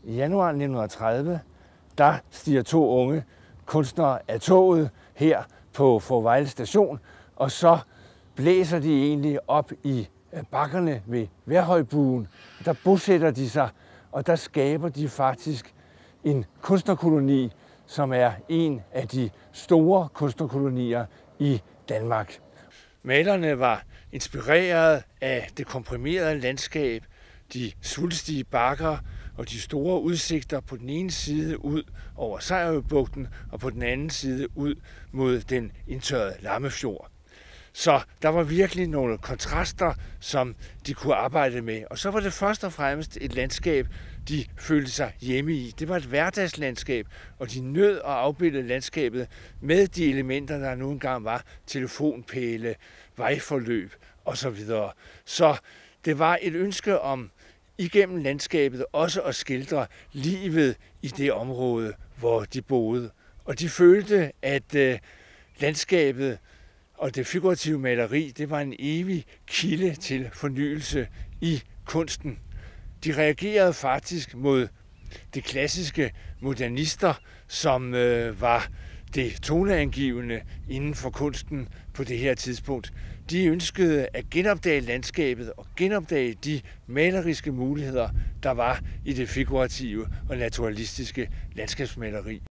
I januar 1930, der stiger 2 unge kunstnere af toget her på Fårevejle station, og så blæser de egentlig op i bakkerne ved Værhøjbuen. Der bosætter de sig, og der skaber de faktisk en kunstnerkoloni, som er en af de store kunstnerkolonier i Danmark. Malerne var inspireret af det komprimerede landskab, de svulstige bakker og de store udsigter på den ene side ud over Sejerøbugten og på den anden side ud mod den indtørrede Lammefjord. Så der var virkelig nogle kontraster, som de kunne arbejde med. Og så var det først og fremmest et landskab, de følte sig hjemme i. Det var et hverdagslandskab, og de nød at afbilde landskabet med de elementer, der nu engang var: telefonpæle, vejforløb osv. Så det var et ønske om igennem landskabet også at skildre livet i det område, hvor de boede. Og de følte, at landskabet og det figurative maleri, det var en evig kilde til fornyelse i kunsten. De reagerede faktisk mod det klassiske modernister, som var det toneangivende inden for kunsten på det her tidspunkt. De ønskede at genopdage landskabet og genopdage de maleriske muligheder, der var i det figurative og naturalistiske landskabsmaleri.